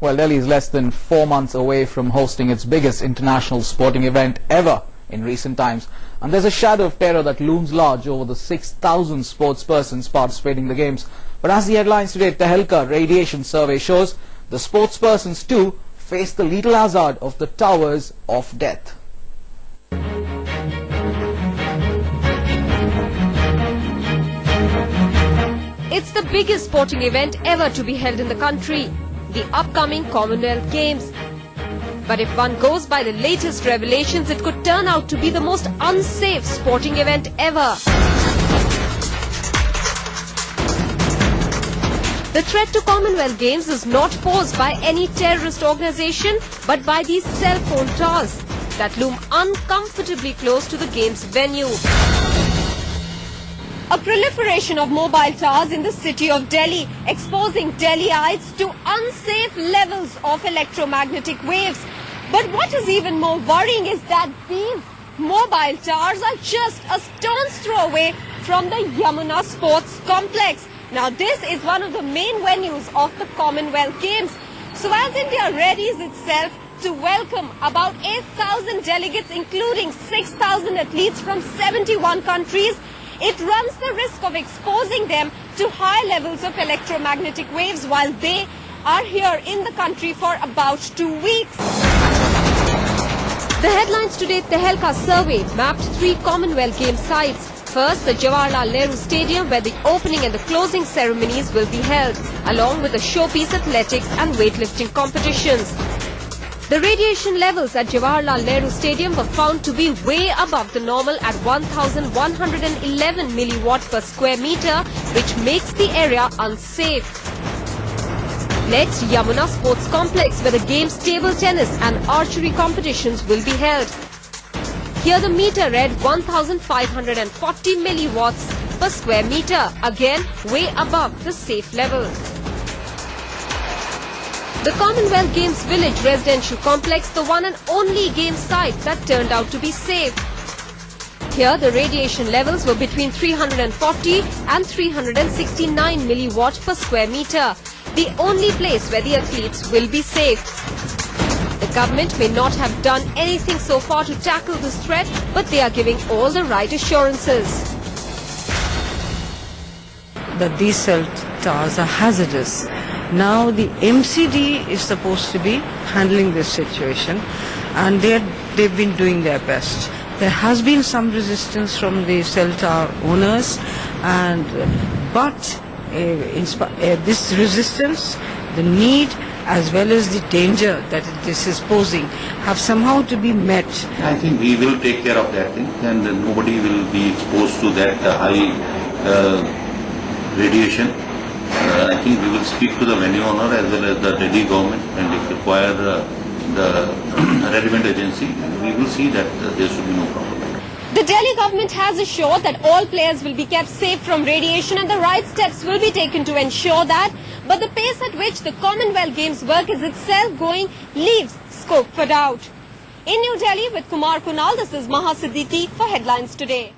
Well, Delhi is less than 4 months away from hosting its biggest international sporting event ever in recent times. And there's a shadow of terror that looms large over the 6,000 sportspersons participating in the games. But as the headlines today, Tehelka radiation survey shows, the sportspersons too face the lethal hazard of the towers of death. It's the biggest sporting event ever to be held in the country, the upcoming Commonwealth Games. But if one goes by the latest revelations, it could turn out to be the most unsafe sporting event ever. The threat to Commonwealth Games is not posed by any terrorist organization, but by these cell phone towers that loom uncomfortably close to the Games venue. A proliferation of mobile towers in the city of Delhi, exposing Delhiites to unsafe levels of electromagnetic waves. But what is even more worrying is that these mobile towers are just a stone's throw away from the Yamuna Sports Complex. Now this is one of the main venues of the Commonwealth Games. So as India readies itself to welcome about 8,000 delegates, including 6,000 athletes from 71 countries, it runs the risk of exposing them to high levels of electromagnetic waves while they are here in the country for about 2 weeks. The headlines today, Tehelka survey mapped 3 Commonwealth Games sites. First, the Jawaharlal Nehru Stadium, where the opening and the closing ceremonies will be held, along with the showpiece athletics and weightlifting competitions. The radiation levels at Jawaharlal Nehru Stadium were found to be way above the normal at 1,111 milliwatt per square meter, which makes the area unsafe. Next, Yamuna Sports Complex, where the games, table tennis and archery competitions will be held. Here the meter read 1,540 milliwatts per square meter, again way above the safe level. The Commonwealth Games Village residential complex, the one and only game site that turned out to be safe. Here the radiation levels were between 340 and 369 milliwatt per square meter, the only place where the athletes will be safe. The government may not have done anything so far to tackle this threat, but they are giving all the right assurances. That these cell towers are hazardous. Now the MCD is supposed to be handling this situation, and they've been doing their best. There has been some resistance from the cell tower owners, but this resistance, the need as well as the danger that this is posing have somehow to be met. I think we will take care of that thing, and nobody will be exposed to that high radiation. I think we will speak to the venue owner as well as the Delhi government, and if required the relevant agency, we will see that there should be no problem. The Delhi government has assured that all players will be kept safe from radiation and the right steps will be taken to ensure that. But the pace at which the Commonwealth Games work is itself going leaves scope for doubt. In New Delhi with Kumar Kunal, this is Maha Siddiqui for Headlines Today.